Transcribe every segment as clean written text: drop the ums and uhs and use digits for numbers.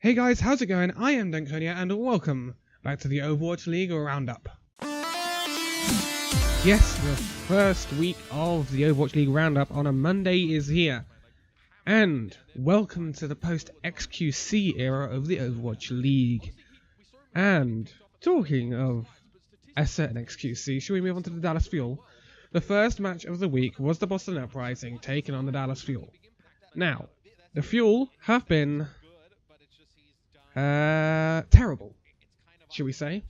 Hey guys, how's it going? I am Danconia and welcome back to the Overwatch League Roundup. Yes, the first week of the Overwatch League Roundup on a Monday is here. And welcome to the post-XQC era of the Overwatch League. And talking of a certain XQC, shall we move on to the Dallas Fuel? The first match of the week was the Boston Uprising taking on the Dallas Fuel. Now, the Fuel have been terrible, shall we say?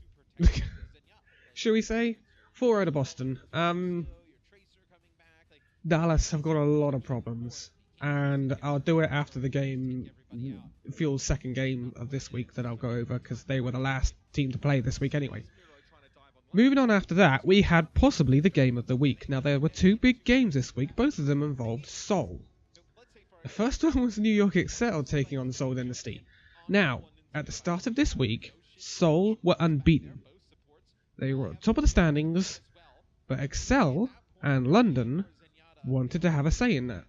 Shall we say? 4-0 to Boston. Dallas have got a lot of problems, and I'll do it after the game, Fuel's second game of this week that I'll go over, because they were the last team to play this week anyway. Moving on after that, we had possibly the game of the week. Now, there were two big games this week, both of them involved Seoul. The first one was New York Excel taking on Seoul Dynasty. Now, at the start of this week, Seoul were unbeaten. They were on top of the standings, but Excel and London wanted to have a say in that.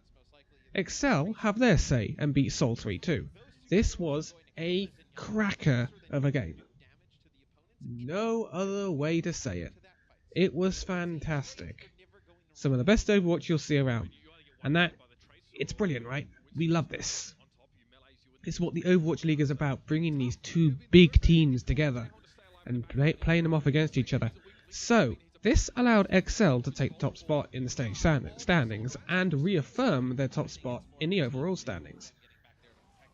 Excel have their say and beat Seoul 3-2. This was a cracker of a game. No other way to say it. It was fantastic. Some of the best Overwatch you'll see around. And it's brilliant, right? We love this. It's what the Overwatch League is about, bringing these two big teams together and playing them off against each other. So, this allowed Excel to take the top spot in the stage standings and reaffirm their top spot in the overall standings.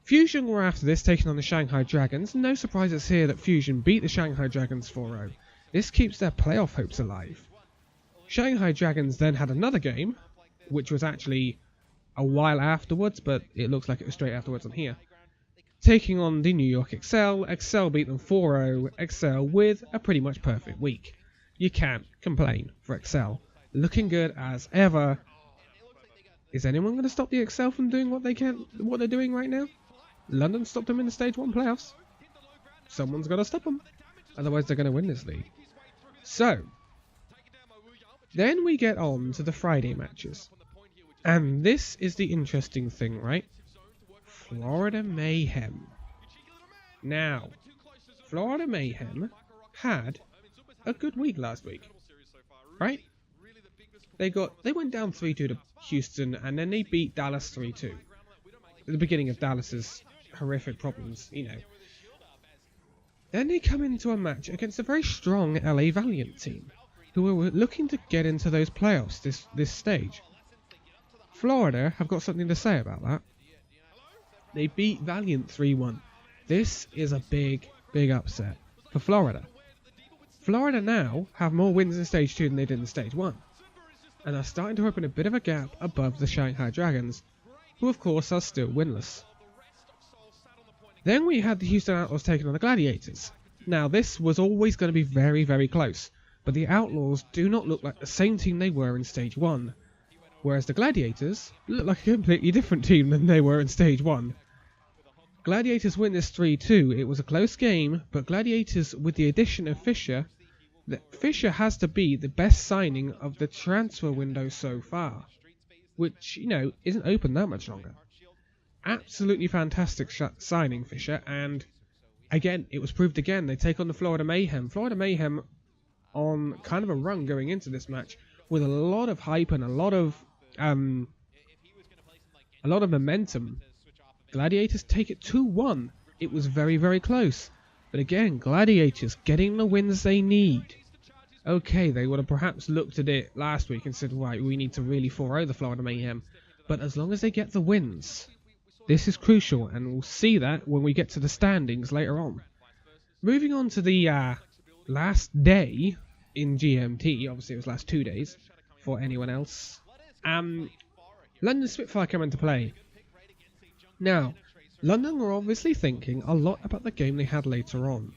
Fusion were after this taking on the Shanghai Dragons. No surprises here that Fusion beat the Shanghai Dragons 4-0. This keeps their playoff hopes alive. Shanghai Dragons then had another game, which was actually a while afterwards, but it looks like it was straight afterwards on here. Taking on the New York Excel. Excel beat them 4-0. Excel with a pretty much perfect week. You can't complain for Excel. Looking good as ever. Is anyone going to stop the Excel from doing what they're doing right now? London stopped them in the Stage 1 playoffs. Someone's got to stop them. Otherwise they're going to win this league. So, then we get on to the Friday matches. And this is the interesting thing, right? Florida Mayhem. Now, Florida Mayhem had a good week last week, right? They went down 3-2 to Houston, and then they beat Dallas 3-2. At the beginning of Dallas's horrific problems, you know. Then they come into a match against a very strong LA Valiant team, who were looking to get into those playoffs this stage. Florida have got something to say about that. They beat Valiant 3-1. This is a big, big upset for Florida. Florida now have more wins in Stage 2 than they did in Stage 1. And are starting to open a bit of a gap above the Shanghai Dragons, who of course are still winless. Then we had the Houston Outlaws taking on the Gladiators. Now this was always going to be very, very close, but the Outlaws do not look like the same team they were in Stage 1. Whereas the Gladiators look like a completely different team than they were in Stage 1. Gladiators win this 3-2. It was a close game, but Gladiators, with the addition of Fisher has to be the best signing of the transfer window so far, which, you know, isn't open that much longer. Absolutely fantastic signing, Fisher, and again, it was proved again. They take on the Florida Mayhem. Florida Mayhem on kind of a run going into this match with a lot of hype and a lot of momentum. Gladiators take it 2-1. It was very, very close. But again, Gladiators getting the wins they need. Okay, they would have perhaps looked at it last week and said, right, we need to really 4-0 the Florida Mayhem. But as long as they get the wins, this is crucial, and we'll see that when we get to the standings later on. Moving on to the last day in GMT, obviously it was last 2 days for anyone else. London Spitfire come into play. Now, London were obviously thinking a lot about the game they had later on,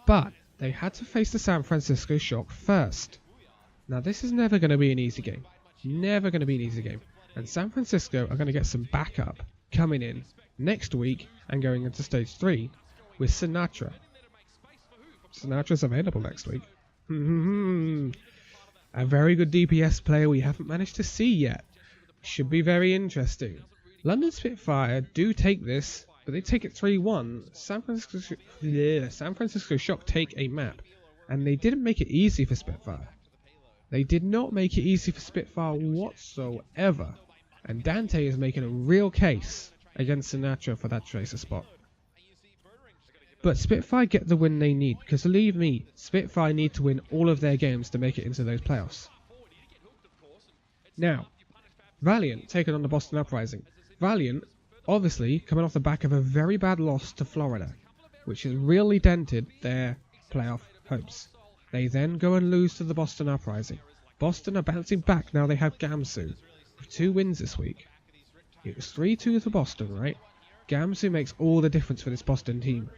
but they had to face the San Francisco Shock first. Now this is never going to be an easy game. Never going to be an easy game. And San Francisco are going to get some backup coming in next week and going into Stage 3 with Sinatra. Sinatra's available next week. A very good DPS player we haven't managed to see yet. Should be very interesting. London Spitfire do take this, but they take it 3-1. San Francisco Shock take a map, and they didn't make it easy for Spitfire. They did not make it easy for Spitfire whatsoever, and Dante is making a real case against Sinatra for that Tracer spot. But Spitfire get the win they need, because believe me, Spitfire need to win all of their games to make it into those playoffs. Now, Valiant taking on the Boston Uprising. Valiant, obviously, coming off the back of a very bad loss to Florida, which has really dented their playoff hopes. They then go and lose to the Boston Uprising. Boston are bouncing back now they have Gamsu, with 2 wins this week. It was 3-2 for Boston, right? Gamsu makes all the difference for this Boston team.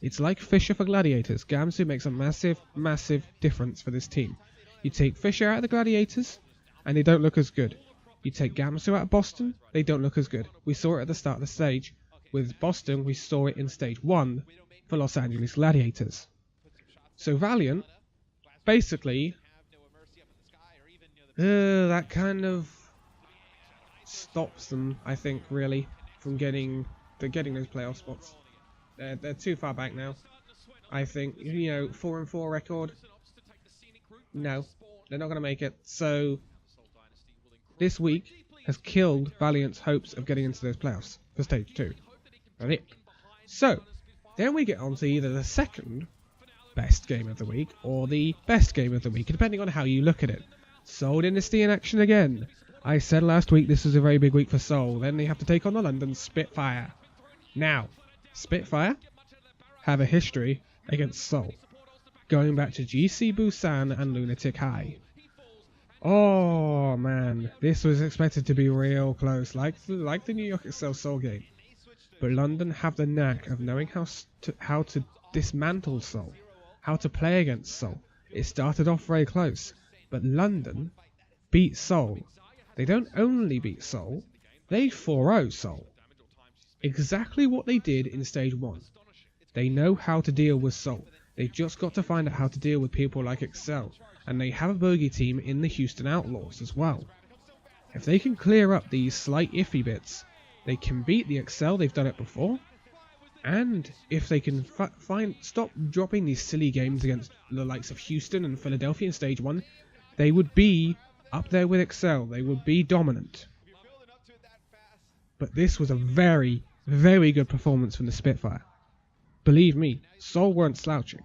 It's like Fisher for Gladiators. Gamsu makes a massive, massive difference for this team. You take Fisher out of the Gladiators, and they don't look as good. You take Gamsu out of Boston, they don't look as good. We saw it at the start of the stage. With Boston, we saw it in stage 1 for Los Angeles Gladiators. So Valiant, basically, that kind of stops them, I think, really, from getting those playoff spots. They're too far back now. I think, 4-4 record. No, they're not going to make it. So this week has killed Valiant's hopes of getting into those playoffs for stage 2. Right? So then we get on to either the second best game of the week or the best game of the week, depending on how you look at it. Seoul Dynasty in action again. I said last week this was a very big week for Seoul. Then they have to take on the London Spitfire. Now, Spitfire have a history against Seoul, going back to GC Busan and Lunatic High. Oh man, this was expected to be real close, like the New York Excel Seoul game. But London have the knack of knowing how to dismantle Seoul, how to play against Seoul. It started off very close, but London beat Seoul. They don't only beat Seoul, they 4-0 Seoul. Exactly what they did in stage 1. They know how to deal with Seoul. They just got to find out how to deal with people like Excel, and they have a bogey team in the Houston Outlaws as well. If they can clear up these slight iffy bits, they can beat the Excel, they've done it before, and if they can stop dropping these silly games against the likes of Houston and Philadelphia in stage 1, they would be up there with Excel, they would be dominant. But this was a very, very good performance from the Spitfire. Believe me, Seoul weren't slouching.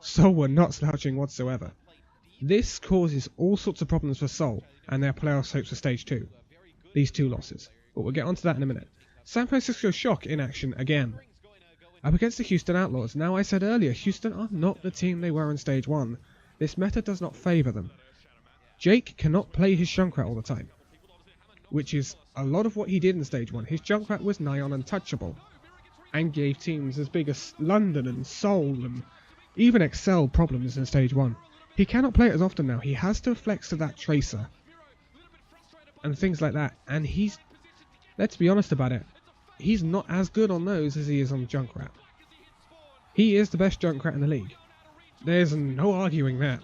Seoul were not slouching whatsoever. This causes all sorts of problems for Seoul and their playoff hopes for stage 2. These 2 losses. But we'll get onto that in a minute. San Francisco Shock in action again. Up against the Houston Outlaws. Now I said earlier, Houston are not the team they were in stage 1. This meta does not favour them. Jake cannot play his Junkrat all the time, which is a lot of what he did in stage 1. His Junkrat was nigh on untouchable, and gave teams as big as London and Seoul and even Excel problems in stage 1. He cannot play it as often now. He has to flex to that Tracer and things like that, and he's, let's be honest about it, he's not as good on those as he is on Junkrat. He is the best Junkrat in the league. There's no arguing that.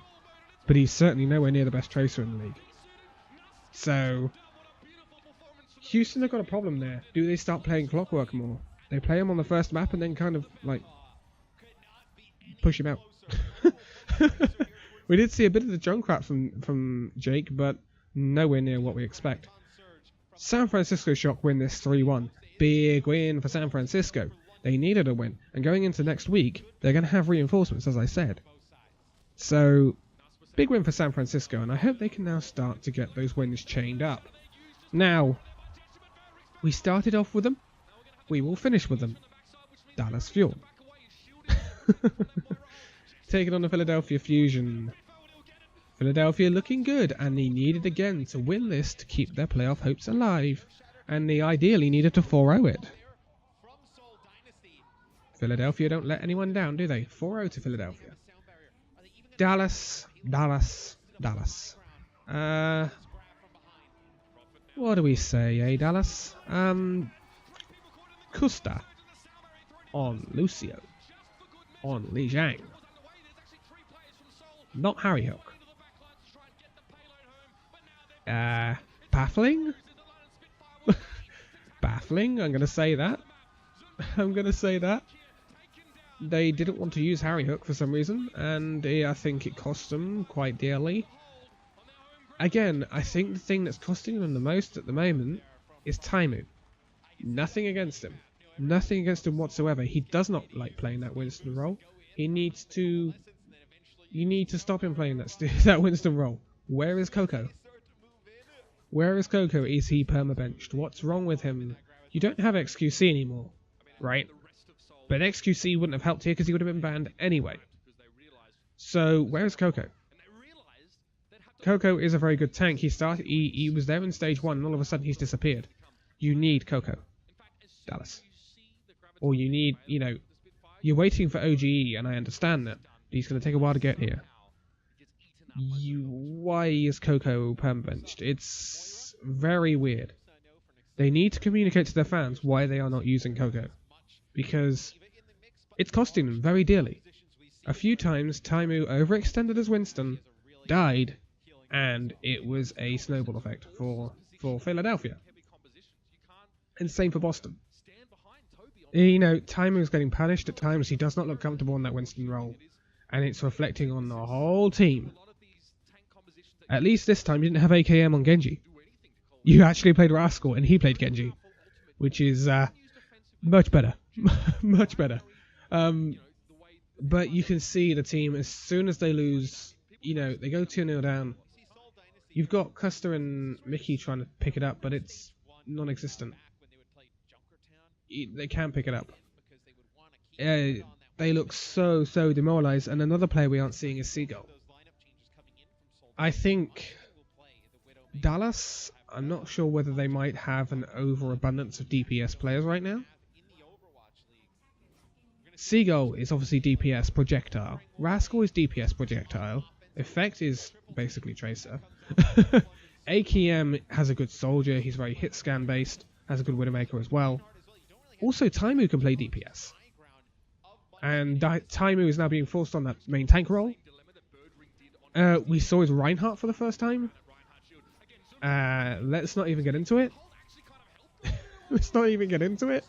But he's certainly nowhere near the best Tracer in the league. So Houston have got a problem there. Do they start playing Clockwork more? They play him on the first map and then kind of like push him out. We did see a bit of the Junkrat from Jake, but nowhere near what we expect. San Francisco Shock win this 3-1. Big win for San Francisco. They needed a win, and going into next week, they're going to have reinforcements, as I said. So big win for San Francisco, and I hope they can now start to get those wins chained up. Now, we started off with them, we will finish with them. Dallas Fuel. Taking on the Philadelphia Fusion. Philadelphia looking good, and they needed again to win this to keep their playoff hopes alive, and they ideally needed to 4-0 it. Philadelphia don't let anyone down, do they? 4-0 to Philadelphia. Dallas. What do we say, eh, Dallas? Custa on Lucio. On Li Jiang. Not Harry Hook. Baffling? baffling. I'm going to say that. I'm going to say that. They didn't want to use Harry Hook for some reason, and I think it cost them quite dearly. Again, I think the thing that's costing them the most at the moment is Taimu. Nothing against him. Nothing against him whatsoever. He does not like playing that Winston role. He needs to... You need to stop him playing that Winston role. Where is Coco? Where is Coco? Is he permabenched? What's wrong with him? You don't have XQC anymore, right? But XQC wouldn't have helped here because he would have been banned anyway. So, where's Coco? Coco is a very good tank. He was there in stage 1 and all of a sudden he's disappeared. You need Coco. Dallas. Or you need, you know, you're waiting for OGE and I understand that. He's going to take a while to get here. Why is Coco permabenched? It's very weird. They need to communicate to their fans why they are not using Coco. Because it's costing them very dearly. A few times, Taimu overextended as Winston, died, and it was a snowball effect for Philadelphia. And same for Boston. You know, Taimu is getting punished at times. He does not look comfortable in that Winston role. And it's reflecting on the whole team. At least this time you didn't have AKM on Genji. You actually played Rascal and he played Genji. Which is much better. Much better. But you can see the team, as soon as they lose, you know, they go 2-0 down. You've got Custer and Mickey trying to pick it up, but it's non-existent. They can't pick it up. They look so demoralised, and another player we aren't seeing is Seagull. I think Dallas, I'm not sure whether they might have an overabundance of DPS players right now. Seagull is obviously DPS projectile. Rascal is DPS projectile. Effect is basically Tracer. AKM has a good soldier, he's very hit scan based, has a good Widowmaker as well. Also Taimu can play DPS. And Taimu is now being forced on that main tank role. We saw his Reinhardt for the first time. Let's not even get into it. Let's not even get into it.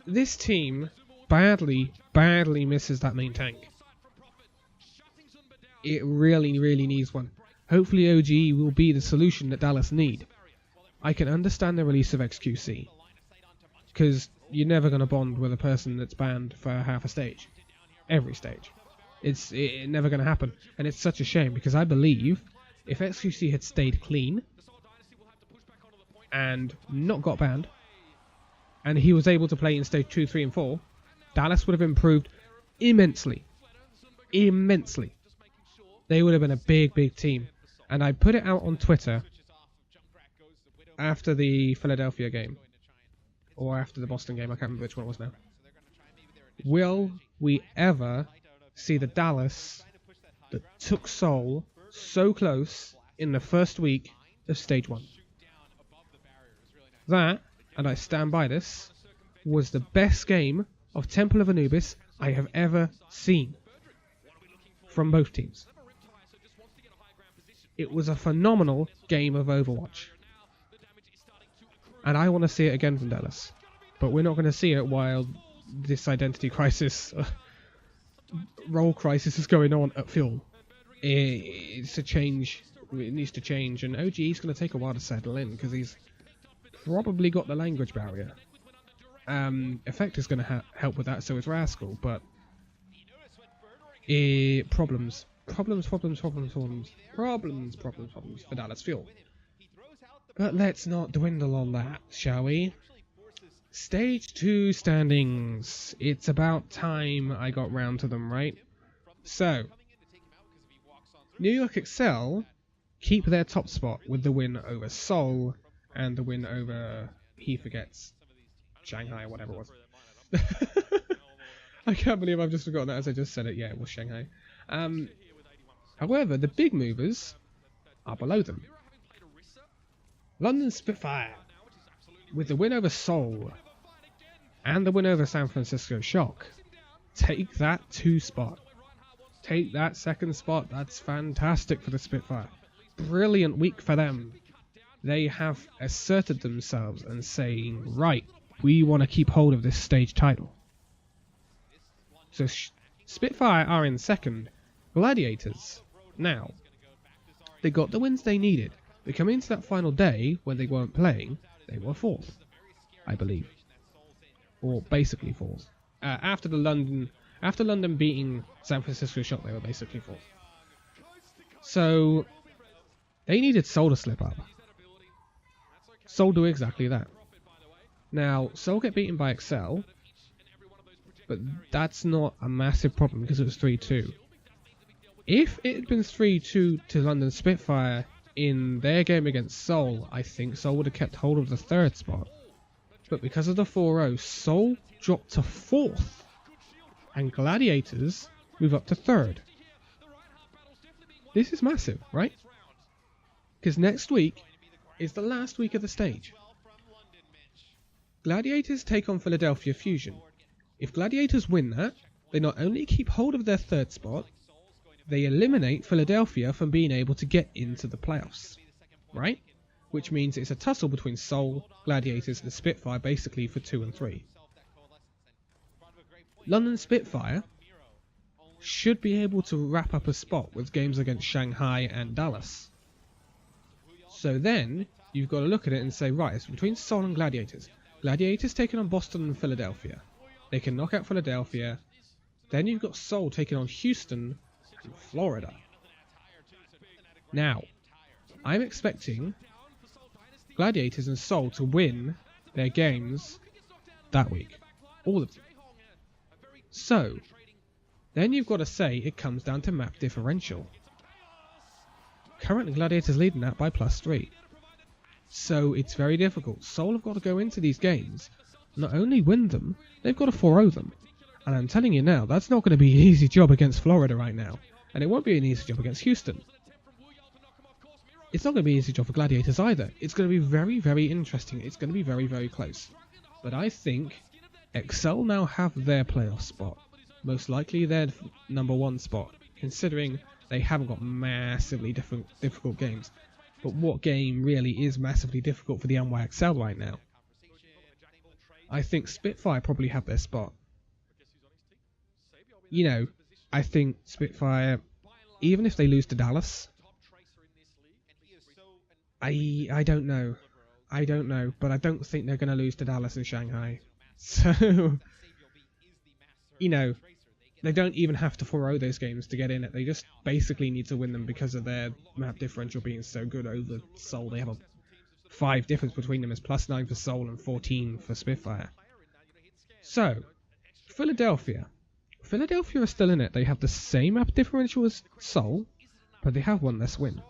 This team badly misses that main tank. It really needs one. Hopefully OGE will be the solution that Dallas need. I can understand the release of XQC, because you're never going to bond with a person that's banned for half a stage. Every stage. It's never going to happen. And it's such a shame, because I believe if XQC had stayed clean and not got banned, and he was able to play in stage 2, 3 and 4, Dallas would have improved immensely. Immensely. They would have been a big team. And I put it out on Twitter after the Philadelphia game. Or after the Boston game, I can't remember which one it was now. Will we ever see the Dallas that took Seoul so close in the first week of Stage 1? That, and I stand by this, was the best game of Temple of Anubis I have ever seen. From both teams. It was a phenomenal game of Overwatch. And I want to see it again from Dallas. But we're not going to see it while this identity crisis, role crisis is going on at Fuel. It's a change. It needs to change. And OGE is going to take a while to settle in because he's probably got the language barrier. Effect is going to help with that, so is Rascal. But problems for Dallas Fuel. But let's not dwindle on that, shall we? Stage 2 standings. It's about time I got round to them, right? So, New York Excel keep their top spot with the win over Seoul and the win over, he forgets, Shanghai or whatever it was. I can't believe I've just forgotten that as I just said it. Yeah, it was Shanghai. However, the big movers are below them. London Spitfire, with the win over Seoul and the win over San Francisco Shock, take that 2 spot. Take that 2nd spot. That's fantastic for the Spitfire. Brilliant week for them. they have asserted themselves and saying, right, we want to keep hold of this stage title. So Spitfire are in second. Gladiators, now, they got the wins they needed, but coming into that final day, when they weren't playing, they were fourth, I believe. Or basically fourth. After London beating San Francisco Shock, they were basically fourth. So, they needed Seoul to slip up. Seoul do exactly that. Now, Seoul get beaten by Excel, but that's not a massive problem because it was 3-2. If it had been 3-2 to London Spitfire in their game against Seoul, I think Seoul would have kept hold of the third spot. But because of the 4-0, Seoul dropped to fourth, and Gladiators move up to third. This is massive, right? Because next week is the last week of the stage. Gladiators take on Philadelphia Fusion. If Gladiators win that, they not only keep hold of their third spot, they eliminate Philadelphia from being able to get into the playoffs, right? Which means it's a tussle between Seoul, Gladiators and Spitfire basically for 2 and 3. London Spitfire should be able to wrap up a spot with games against Shanghai and Dallas. So then, you've got to look at it and say, right, it's between Seoul and Gladiators. Gladiators taking on Boston and Philadelphia. They can knock out Philadelphia. Then you've got Seoul taking on Houston and Florida. Now, I'm expecting Gladiators and Seoul to win their games that week. All of them. So, then you've got to say it comes down to map differential. Currently Gladiators leading that by +3. So it's very difficult. Seoul have got to go into these games, not only win them, they've got to 4-0 them. And I'm telling you now, that's not going to be an easy job against Florida right now. And it won't be an easy job against Houston. It's not going to be an easy job for Gladiators either. It's going to be very, very interesting. It's going to be very, very close. But I think Excel now have their playoff spot. Most likely their #1 spot, considering they haven't got massively difficult games. But what game really is massively difficult for the NYXL right now? I think Spitfire probably have their spot. You know, I think Spitfire, even if they lose to Dallas, I don't know. I don't know, but I don't think they're going to lose to Dallas and Shanghai. So, you know, they don't even have to 4-0 those games to get in it. They just basically need to win them because of their map differential being so good over Seoul. They have a 5 difference between them. It's +9 for Seoul and 14 for Spitfire. So, Philadelphia. Philadelphia are still in it. They have the same map differential as Seoul, but they have one less win.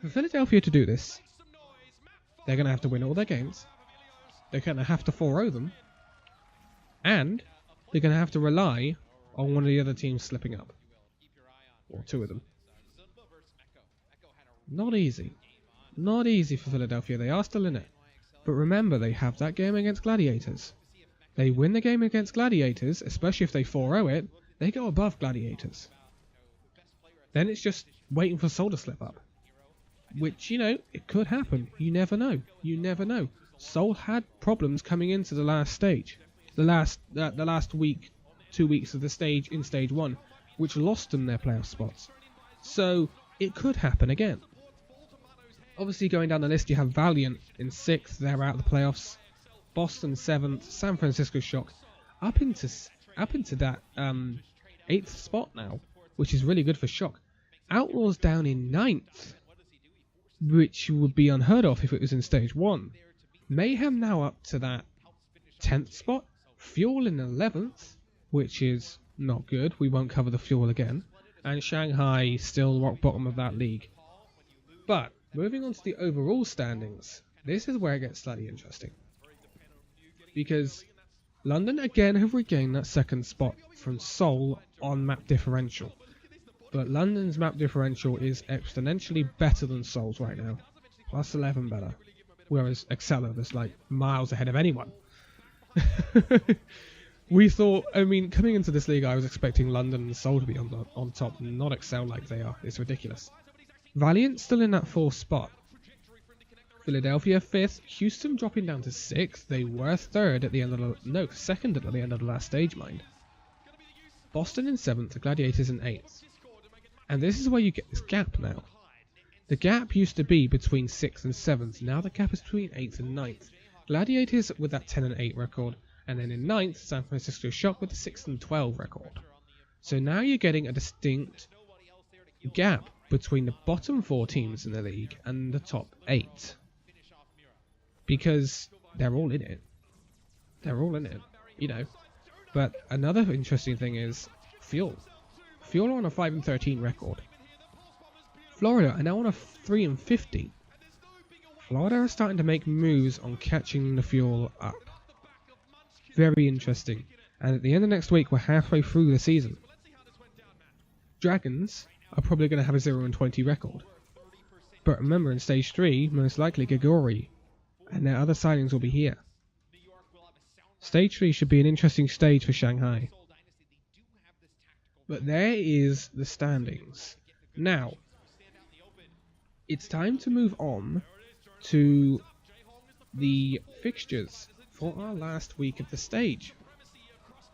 For Philadelphia to do this, they're going to have to win all their games. They're going to have to 4-0 them. And they're going to have to rely on one of the other teams slipping up. Or 2 of them. Not easy. Not easy for Philadelphia. They are still in it. But remember, they have that game against Gladiators. They win the game against Gladiators, especially if they 4-0 it, they go above Gladiators. Then it's just waiting for Seoul to slip up. Which, you know, it could happen. You never know. You never know. Seoul had problems coming into the last stage. The last week, 2 weeks of the stage in stage 1, which lost them their playoff spots. So, it could happen again. Obviously, going down the list, you have Valiant in 6th. They're out of the playoffs. Boston 7th. San Francisco Shock up into that 8th spot now, which is really good for Shock. Outlaws down in 9th, which would be unheard of if it was in stage 1. Mayhem now up to that 10th spot. Fuel in 11th, which is not good. We won't cover the Fuel again. And Shanghai still rock bottom of that league. But moving on to the overall standings, this is where it gets slightly interesting. Because London again have regained that 2nd spot from Seoul on map differential. But London's map differential is exponentially better than Seoul's right now. +11 better. Whereas Excel is like miles ahead of anyone. We thought, I mean, coming into this league, I was expecting London and Seoul to be on top, not Excel like they are. It's ridiculous. Valiant still in that 4th spot. Philadelphia 5th, Houston dropping down to 6th. They were 3rd at the end of the... No, 2nd at the end of the last stage, mind. Boston in 7th, the Gladiators in 8th. And this is where you get this gap now. The gap used to be between 6th and 7th. Now the gap is between 8th and 9th. Gladiators with that 10 and 8 record. And then in 9th, San Francisco Shock with the 6 and 12 record. So now you're getting a distinct gap between the bottom 4 teams in the league and the top 8. Because they're all in it. They're all in it, you know. But another interesting thing is Fuel. Fuel are on a 5 and 13 record. Florida are now on a 3 and 50. Florida are starting to make moves on catching the Fuel up. Very interesting. And at the end of next week, we're halfway through the season. Dragons are probably going to have a 0 and 20 record. But remember, in Stage 3, most likely Gagori and their other signings will be here. Stage 3 should be an interesting stage for Shanghai. But there is the standings. Now, it's time to move on to the fixtures for our last week of the stage.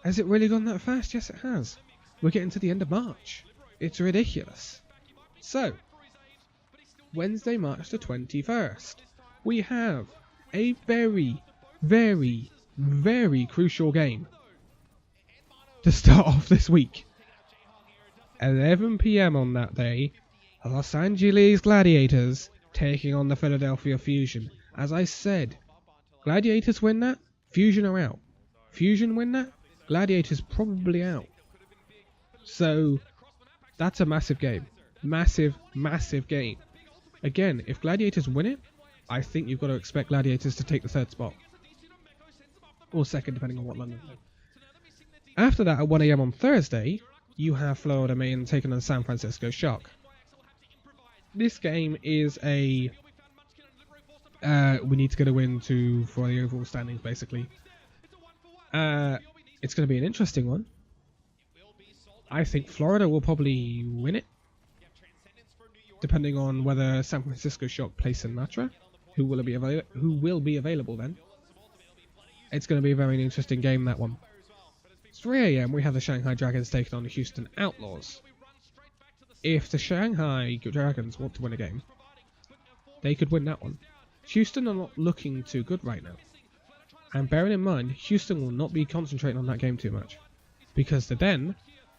Has it really gone that fast? Yes, it has. We're getting to the end of March. It's ridiculous. So, Wednesday, March the 21st, we have a very, very, very crucial game to start off this week. 11 PM on that day, Los Angeles Gladiators taking on the Philadelphia Fusion. As I said, Gladiators win that, Fusion are out. Fusion win that, Gladiators probably out. So, that's a massive game. Massive, massive game. Again, if Gladiators win it, I think you've got to expect Gladiators to take the 3rd spot. Or 2nd, depending on what London do. After that, at 1 AM on Thursday, you have Florida Maine taking on San Francisco Shock. This game is a... we need to get a win for the overall standings, basically. It's going to be an interesting one. I think Florida will probably win it, depending on whether San Francisco Shock play Sinatra, who will be available then. It's going to be a very interesting game, that one. It's 3 AM, we have the Shanghai Dragons taking on the Houston Outlaws. If the Shanghai Dragons want to win a game, they could win that one. Houston are not looking too good right now. And bearing in mind, Houston will not be concentrating on that game too much. Because then,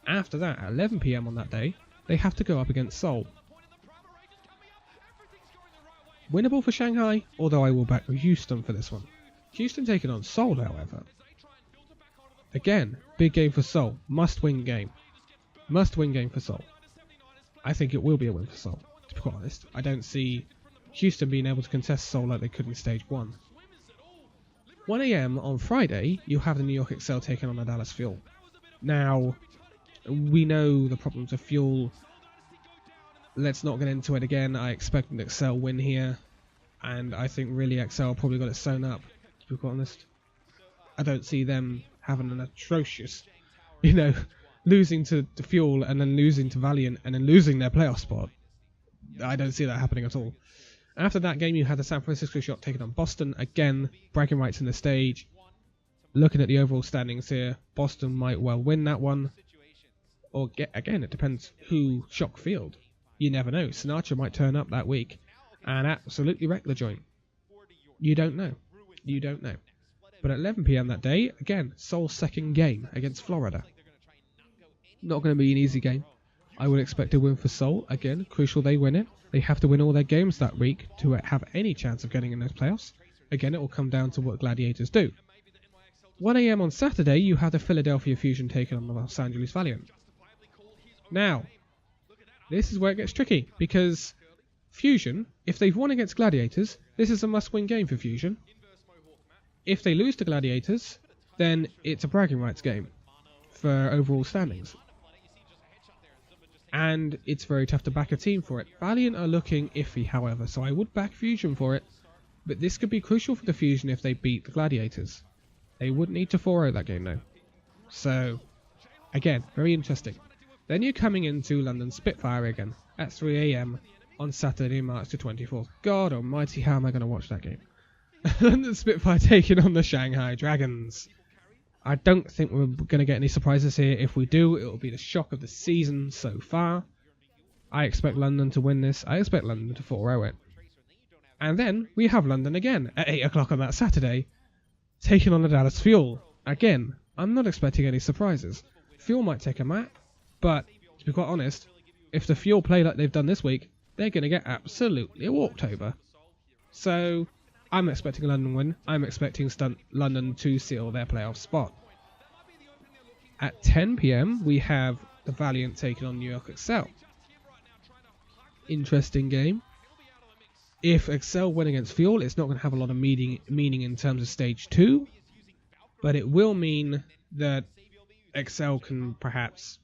after that, at 11 PM on that day, they have to go up against Seoul. Winnable for Shanghai, although I will back Houston for this one. Houston taking on Seoul, however. Again, big game for Seoul. Must-win game. Must-win game for Seoul. I think it will be a win for Seoul, to be quite honest. I don't see Houston being able to contest Seoul like they could in Stage 1. 1 AM on Friday, you have the New York Excel taking on the Dallas Fuel. Now, we know the problems of Fuel. Let's not get into it again. I expect an Excel win here. And I think really Excel probably got it sewn up, to be quite honest. I don't see them having an atrocious, losing to Fuel and then losing to Valiant and then losing their playoff spot. I don't see that happening at all. After that game, you had the San Francisco Shock taking on Boston. Again, bragging rights in the stage. Looking at the overall standings here, Boston might well win that one. Or, again, it depends who Shock field. You never know. Sinatra might turn up that week and absolutely wreck the joint. You don't know. You don't know. But at 11 PM that day, again, Seoul's second game against Florida. Not going to be an easy game. I would expect a win for Seoul. Again, crucial they win it. They have to win all their games that week to have any chance of getting in those playoffs. Again, it will come down to what Gladiators do. 1 AM on Saturday, you have the Philadelphia Fusion taking on the Los Angeles Valiant. Now, this is where it gets tricky, because Fusion, if they've won against Gladiators, this is a must-win game for Fusion. If they lose to Gladiators, then it's a bragging rights game for overall standings. And it's very tough to back a team for it. Valiant are looking iffy, however, so I would back Fusion for it. But this could be crucial for the Fusion if they beat the Gladiators. They wouldn't need to 4-0 that game, though. So, again, very interesting. Then you're coming into London Spitfire again at 3 AM on Saturday, March the 24th. God almighty, how am I going to watch that game? London Spitfire taking on the Shanghai Dragons. I don't think we're going to get any surprises here. If we do, it will be the shock of the season so far. I expect London to win this. I expect London to 4-0 it. And then we have London again at 8 o'clock on that Saturday, taking on the Dallas Fuel. Again, I'm not expecting any surprises. Fuel might take a mat, but to be quite honest, if the Fuel play like they've done this week, they're going to get absolutely walked over. So I'm expecting a London win. I'm expecting London to seal their playoff spot. At 10 PM, we have the Valiant taking on New York Excel. Interesting game. If Excel win against Fuel, it's not going to have a lot of meaning in terms of stage 2, but it will mean that Excel can perhaps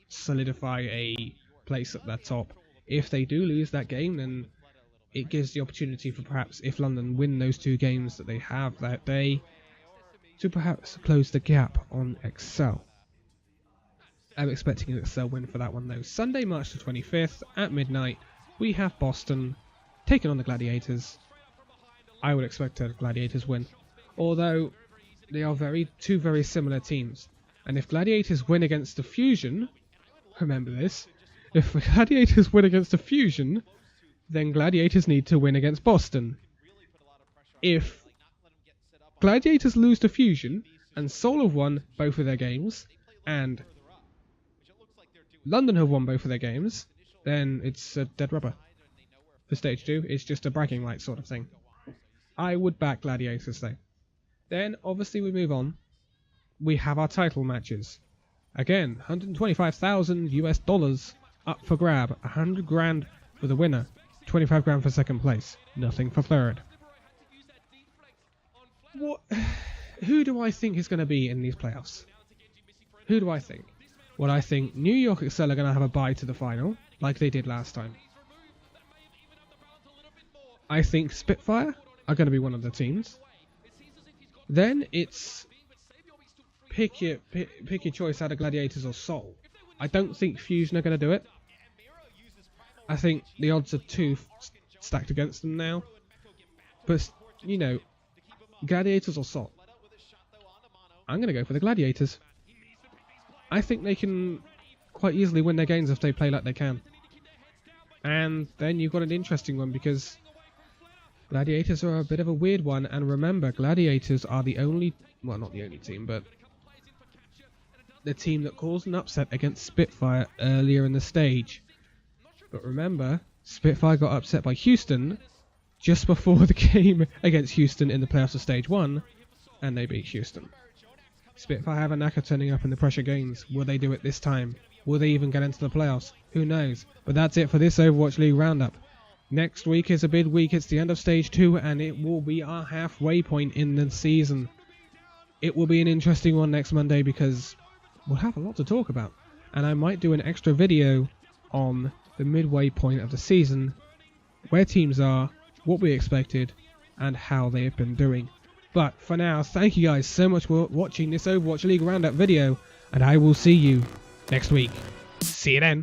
solidify a place at the top. If they do lose that game, then it gives the opportunity for perhaps, if London win those 2 games that they have that day, to perhaps close the gap on Excel. I'm expecting an Excel win for that one though. Sunday, March the 25th at midnight, we have Boston taking on the Gladiators. I would expect a Gladiators win, although they are two very similar teams. And if Gladiators win against the Fusion, remember this, if Gladiators win against the Fusion, then Gladiators need to win against Boston. If Gladiators lose to Fusion, and Seoul have won both of their games, and London have won both of their games, then it's a dead rubber. For stage 2, it's just a bragging rights sort of thing. I would back Gladiators though. Then, obviously we move on. We have our title matches. Again, $125,000 up for grab. 100 grand for the winner. 25 grand for second place. Nothing for third. Who do I think is going to be in these playoffs? Who do I think? Well, I think New York Excel are going to have a bye to the final, like they did last time. I think Spitfire are going to be one of the teams. Then it's pick your choice out of Gladiators or Seoul. I don't think Fusion are going to do it. I think the odds are too stacked against them now. But, you know, Gladiators or Seoul. I'm going to go for the Gladiators. I think they can quite easily win their games if they play like they can. And then you've got an interesting one because Gladiators are a bit of a weird one. And remember, Gladiators are the only, well, not the only team, but the team that caused an upset against Spitfire earlier in the stage. But remember, Spitfire got upset by Houston just before the game against Houston in the playoffs of Stage 1, and they beat Houston. Spitfire have a knack of turning up in the pressure games. Will they do it this time? Will they even get into the playoffs? Who knows? But that's it for this Overwatch League Roundup. Next week is a big week. It's the end of Stage 2, and it will be our halfway point in the season. It will be an interesting one next Monday because we'll have a lot to talk about. And I might do an extra video on the midway point of the season, where teams are, what we expected, and how they have been doing. But for now, thank you guys so much for watching this Overwatch League Roundup video, and I will see you next week. See you then.